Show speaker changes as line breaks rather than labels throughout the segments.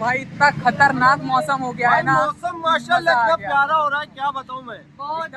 भाई इतना खतरनाक मौसम हो गया है ना,
मौसम माशाल्लाह इतना प्यारा हो रहा है, क्या बताऊं मैं।
बहुत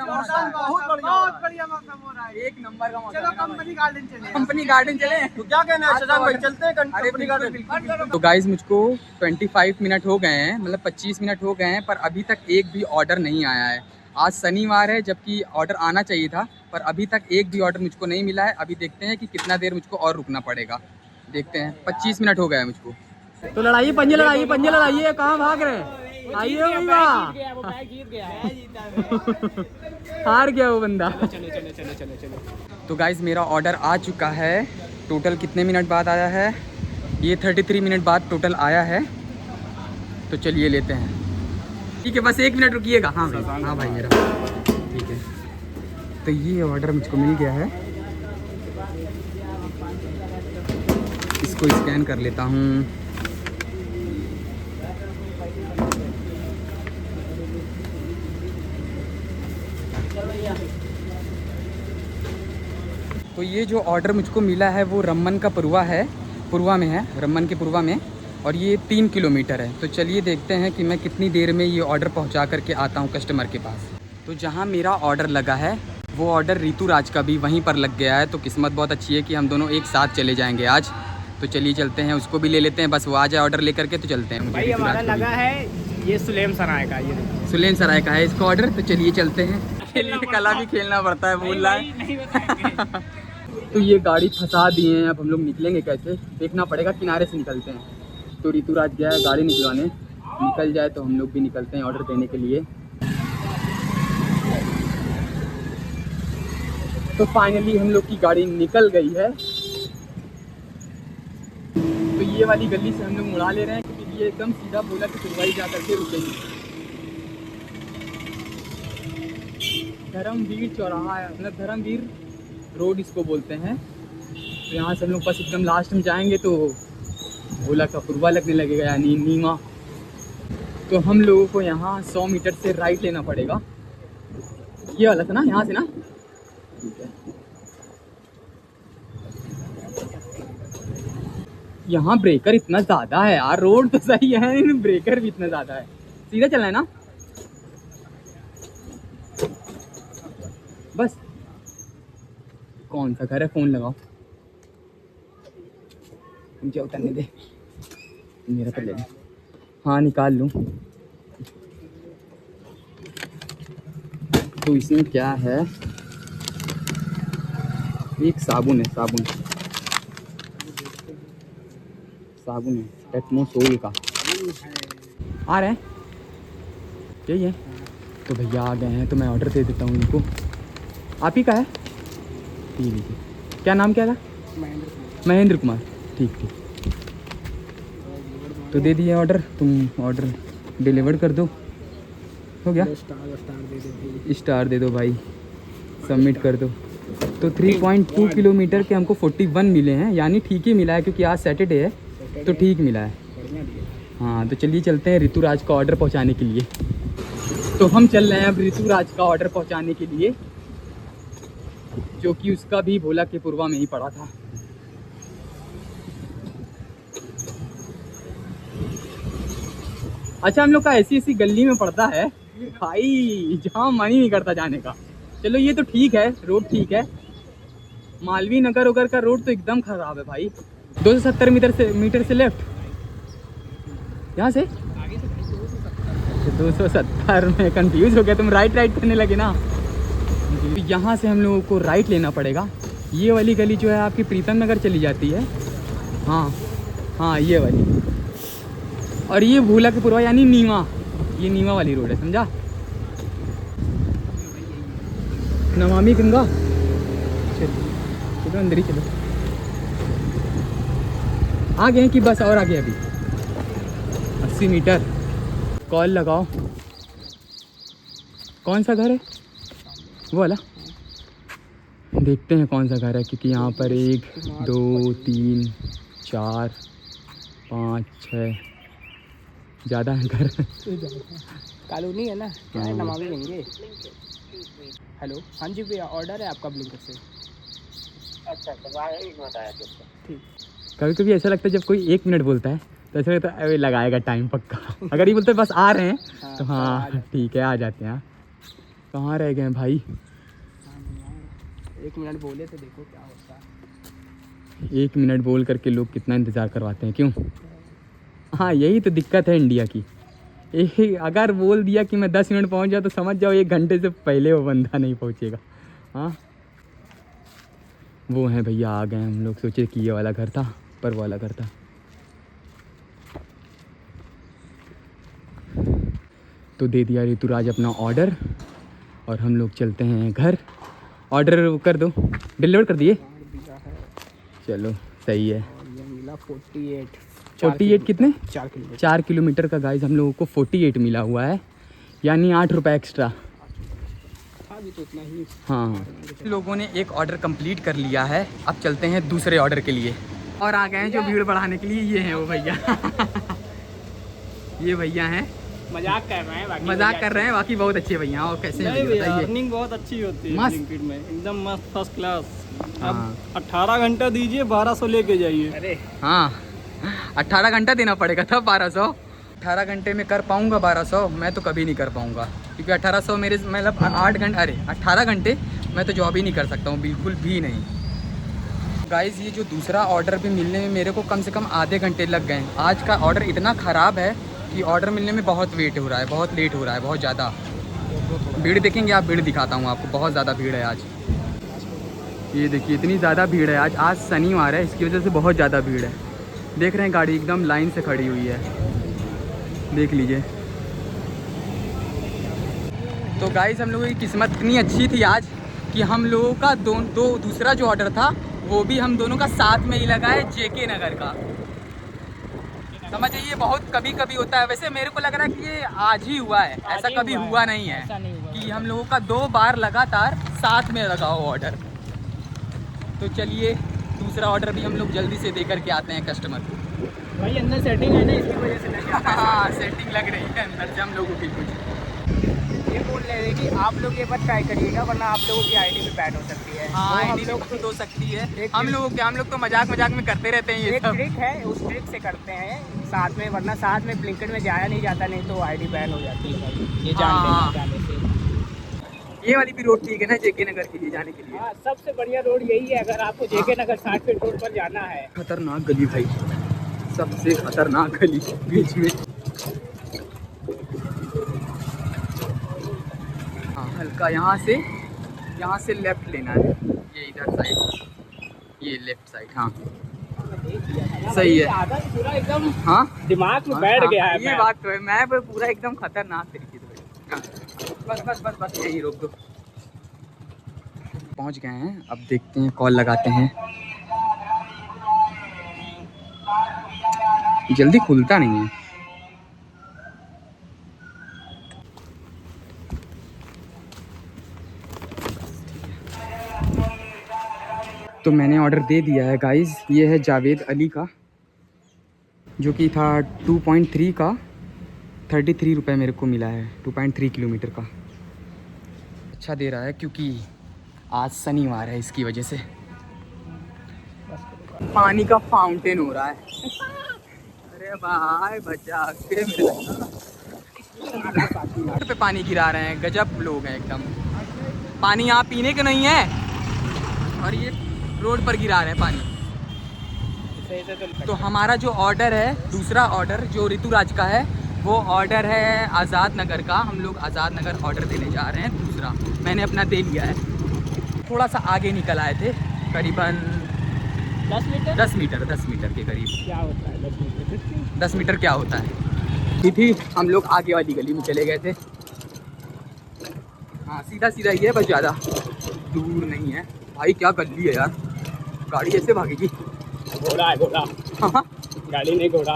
बढ़िया
मौसम हो रहा है, एक नंबर का मौसम।
चलो कंपनी गार्डन चले।
कंपनी गार्डन चले।
तो क्या कहना है शशांक भाई, चलते हैं कंपनी गार्डन।
तो गाइस मुझको 25 मिनट हो गए हैं, मतलब 25 मिनट हो गए हैं, पर अभी तक एक भी ऑर्डर नहीं आया है। आज शनिवार है, जबकि ऑर्डर आना चाहिए था, पर अभी तक एक भी ऑर्डर मुझको नहीं मिला है। अभी देखते हैं कि कितना देर मुझको और रुकना पड़ेगा, देखते हैं। 25 मिनट हो गए हैं मुझको। तो लड़ाई पंजे लड़ाइए, कहाँ भाग रहे हैं? आइए हार गया वो बंदा। चलो। तो गाइज मेरा ऑर्डर आ चुका है। टोटल कितने मिनट बाद आया है? ये 33 मिनट बाद टोटल आया है। तो चलिए लेते हैं। ठीक है, बस 1 मिनट रुकिएगा। हाँ भाई मेरा ठीक है। तो ये ऑर्डर मुझको मिल गया है, इसको स्कैन कर लेता हूँ। तो ये जो ऑर्डर मुझको मिला है वो रम्मन का पुरवा में है, रम्मन के पुरवा में, और ये 3 किलोमीटर है। तो चलिए देखते हैं कि मैं कितनी देर में ये ऑर्डर पहुंचा करके आता हूं कस्टमर के पास। तो जहां मेरा ऑर्डर लगा है वो ऑर्डर ऋतु राज का भी वहीं पर लग गया है। तो किस्मत बहुत अच्छी है कि हम दोनों एक साथ चले जाएंगे आज। तो चलिए चलते हैं, उसको भी ले लेते हैं, बस वो आ जाए ऑर्डर लेकर के तो चलते हैं।
भाई हमारा लगा है ये सुलेम सराय का, ये
सुलेम सराय का है इसका ऑर्डर। तो चलिए चलते हैं। कला भी खेलना पड़ता है, बोल रहा है। तो ये गाड़ी फंसा दिए हैं, अब हम लोग निकलेंगे कैसे, देखना पड़ेगा। किनारे से निकलते हैं। तो ऋतुराज गया है गाड़ी निकलवाने, निकल जाए तो हम लोग भी निकलते हैं ऑर्डर देने के लिए। तो फाइनली हम लोग की गाड़ी निकल गई है। तो ये वाली गली से हम लोग मुड़ा ले रहे हैं, क्योंकि ये एकदम सीधा बोला कि सुरवाई जा करके रुकेंगे। धर्मवीर चौराहा है, मतलब धर्मवीर रोड इसको बोलते हैं। तो यहाँ से हम लोग बस एकदम लास्ट में जाएंगे तो भोला का पुरवा लगने लगेगा, यानी नीमा। तो हम लोगों को यहाँ 100 मीटर से राइट लेना पड़ेगा। ये वाला था ना, यहाँ से ना, ठीक है। यहाँ ब्रेकर इतना ज़्यादा है यार, रोड तो सही है लेकिन ब्रेकर भी इतना ज़्यादा है। सीधा चलना है ना बस। कौन सा घर है, फ़ोन लगाओ, मुझे उतरने दे, मेरा कर ले। हाँ निकाल लूँ। तो इसमें क्या है, एक साबुन है, साबुन है टेटमोसोल का। आ रहे हैं यही है। तो भैया आ गए हैं, तो मैं ऑर्डर दे देता हूँ इनको। आप ही का है, पी लीजिए। क्या नाम क्या था? महेंद्र कुमार। ठीक। तो दे दिए ऑर्डर, तुम ऑर्डर डिलीवर कर दो। हो गया, स्टार दे दो भाई, सबमिट कर दो। तो 3.2 किलोमीटर के हमको 41 मिले हैं, यानी ठीक ही मिला है, क्योंकि आज सैटरडे है तो ठीक मिला है। हाँ तो चलिए चलते हैं ऋतुराज का ऑर्डर पहुंचाने के लिए। तो हम चल रहे हैं अब ऋतुराज का ऑर्डर पहुंचाने के लिए, जो कि उसका भी भोला के पुरवा में ही पड़ा था। अच्छा, हम लोग का ऐसी गली में पड़ता है भाई, जहाँ मन ही नहीं करता जाने का। चलो ये तो ठीक है, रोड ठीक है। मालवीय नगर वगर का रोड तो एकदम खराब है भाई। 270 मीटर से लेफ्ट, यहाँ से 270 में कंफ्यूज हो गया, तुम राइट करने लगे ना। यहाँ से हम लोगों को राइट लेना पड़ेगा। ये वाली गली जो है आपकी प्रीतम नगर चली जाती है। हाँ ये वाली, और ये भोला के पुरवा यानी नीमा, ये नीमा वाली रोड है, समझा। नमामि गंगा। चलो अंदर ही चलो। आ गए कि बस और आगे, अभी 80 मीटर। कॉल लगाओ। कौन सा घर है वो वाला, देखते हैं कौन सा घर है, क्योंकि यहाँ पर 1 2 3 4 5 6 ज़्यादा है घर।
कॉलोनी है ना, क्या नमामि लेंगे। हेलो, हाँ जी भैया, ऑर्डर है आपका ब्लिंकर से। अच्छा, ठीक।
कभी कभी ऐसा लगता है जब कोई 1 मिनट बोलता है तो ऐसे तो अभी लगाएगा टाइम पक्का। अगर ये बोलते बस आ रहे हैं तो हाँ ठीक है आ जाते हैं। कहाँ रह गए हैं भाई?
1 मिनट बोले तो देखो क्या होता है।
1 मिनट बोल करके लोग कितना इंतज़ार करवाते हैं, क्यों? हाँ यही तो दिक्कत है इंडिया की। अगर बोल दिया कि मैं 10 मिनट पहुंच जाऊँ तो समझ जाओ 1 घंटे से पहले वो बंदा नहीं पहुंचेगा। हाँ वो हैं भैया, आ गए हम लोग। सोचे कि ये वाला घर था पर वो वाला घर था। तो दे दिया ऋतुराज अपना ऑर्डर और हम लोग चलते हैं घर। ऑर्डर कर दो, डिलीवर कर दिए। चलो सही है।
और ये मिला 48
48 कितने?
4 किलोमीटर।
4 किलोमीटर का गाइस हम लोगों को 48 मिला हुआ है, यानी 8 रुपये एक्स्ट्रा।
अभी तो उतना ही।
हाँ लोगों ने एक ऑर्डर कंप्लीट कर लिया है। अब चलते हैं दूसरे ऑर्डर के लिए। और आ गए हैं जो भीड़ बढ़ाने के लिए, ये हैं वो भैया। ये भैया हैं,
मजाक कर रहे हैं,
मजाक कर रहे हैं, बाकी बहुत अच्छे भैया। और कैसे हैं भैया बताइए?
अर्निंग बहुत अच्छी होती है
मस्त।
ब्लिंकिट में, एकदम मस्त फर्स्ट क्लास।
हाँ।
अब 18 घंटा दीजिए, 1200 लेके जाइए।
अरे
हाँ 18 घंटा देना पड़ेगा तब 1200। 18 घंटे में कर पाऊँगा 1200? मैं तो कभी नहीं कर पाऊँगा, क्योंकि 1800 मेरे मतलब 8 घंटे, अरे 18 घंटे मैं तो जॉब ही नहीं कर सकता हूँ, बिल्कुल भी नहीं। गाइज़ ये जो दूसरा ऑर्डर भी मिलने में मेरे को कम से कम आधे घंटे लग गए। आज का ऑर्डर इतना ख़राब है कि ऑर्डर मिलने में बहुत वेट हो रहा है, बहुत लेट हो रहा है, बहुत ज़्यादा। भीड़ देखेंगे आप? भीड़ दिखाता हूँ आपको, बहुत ज़्यादा भीड़ है आज। ये देखिए इतनी ज़्यादा भीड़ है आज। आज शनिवार है, इसकी वजह से बहुत ज़्यादा भीड़ है। देख रहे हैं गाड़ी एकदम लाइन से खड़ी हुई है, देख लीजिए। तो गाइस हम लोगों की किस्मत इतनी अच्छी थी आज कि हम लोगों का दूसरा जो ऑर्डर था वो भी हम दोनों का साथ में ही लगा है, जेके नगर का। समझ जाइए बहुत कभी कभी होता है। वैसे मेरे को लग रहा है कि ये आज ही हुआ है, ऐसा कभी हुआ नहीं है कि हम लोगों का 2 बार लगातार साथ में लगा हो ऑर्डर। तो चलिए दूसरा ऑर्डर भी हम लोग जल्दी से दे करके आते हैं कस्टमर को।
भाई अंदर सेटिंग है ना, इसकी वजह से नहीं आता।
हाँ सेटिंग लग रही है अंदर से हम लोगों की कुछ।
ये बोल रहे हैं कि आप लोग ये बात ट्राई करिएगा, वरना आप लोगों की आईडी में बैन हो सकती है।
हाँ
तो
हम लोग खुद हो सकती है। हम लोग तो मजाक में करते रहते हैं ये
एक
सब।
ट्रिक है, उस ट्रिक से करते हैं साथ में, वरना साथ में ब्लिंकिट में जाया नहीं जाता, नहीं तो आईडी बैन हो जाती है भाई। ये
हाँ।
जाने से।
ये वाली भी रोड ठीक है ना जेके नगर के लिए जाने के लिए?
हाँ सबसे बढ़िया रोड यही है अगर आपको जेके नगर 60 फीट रोड पर जाना है।
खतरनाक गली भाई, सबसे खतरनाक गली बीच में। हाँ हल्का यहाँ से लेफ्ट लेना है, ये इधर साइड, ये लेफ्ट साइड। हाँ सही है।
आधा तो पूरा एकदम
हाँ
दिमाग में बैठ गया है।
ये बात तो है, मैं पूरा एकदम खतरनाक तरीके से बैठा। बस यही रोक दो। पहुंच गए हैं, अब देखते हैं, कॉल लगाते हैं। जल्दी खुलता नहीं है। तो मैंने ऑर्डर दे दिया है गाइस। ये है जावेद अली का, जो कि था 2.3 का। 33 रुपये मेरे को मिला है, 2.3 किलोमीटर का। अच्छा दे रहा है क्योंकि आज शनिवार है, इसकी वजह से। पानी का फाउंटेन हो रहा है। अरे भाई बचा के मेरे पे पानी गिरा रहे हैं, गजब लोग हैं एकदम। पानी यहाँ पीने के नहीं है और ये रोड पर गिरा रहे हैं पानी। तो हमारा जो ऑर्डर है, दूसरा ऑर्डर जो ऋतुराज का है, वो ऑर्डर है आज़ाद नगर का। हम लोग आज़ाद नगर ऑर्डर देने जा रहे हैं दूसरा। मैंने अपना दे लिया है। थोड़ा सा आगे निकल आए थे, करीबन 10 मीटर के करीब।
क्या होता है 10 मीटर?
10 मीटर क्या होता है? थी हम लोग आगे वाली गली में चले गए थे। हाँ सीधा ही है, बस ज़्यादा दूर नहीं है। भाई क्या गली है यार, गाड़ी ऐसे भागेगी।
घोड़ा है घोड़ा।
हाँ
गाड़ी नहीं घोड़ा।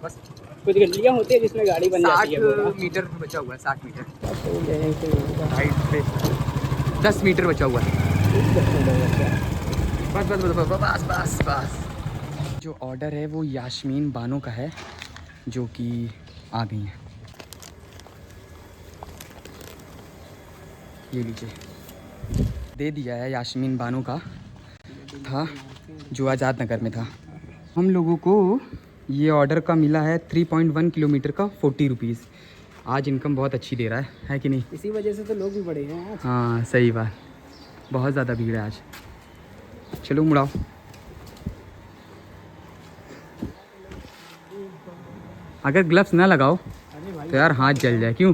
बस
कुछ गलियाँ होती है जिसमें गाड़ी बन जाती है।
60 मीटर बचा हुआ है, 60 मीटर हाइट पे 10 मीटर बचा हुआ है। बस। जो ऑर्डर है वो यास्मीन बानो का है, जो कि आ गई है। ये लीजिए, दे दिया है। यास्मीन बानो का था, जो आज़ाद नगर में था। हम लोगों को ये ऑर्डर का मिला है 3.1 किलोमीटर का 40 रुपीज़। आज इनकम बहुत अच्छी दे रहा है कि नहीं?
इसी वजह से तो लोग भी बड़े हैं आज।
हाँ सही बात, बहुत ज़्यादा भीड़ है आज। चलो मुड़ाओ। अगर ग्लव्स ना लगाओ तो यार हाथ जल जाए। क्यों?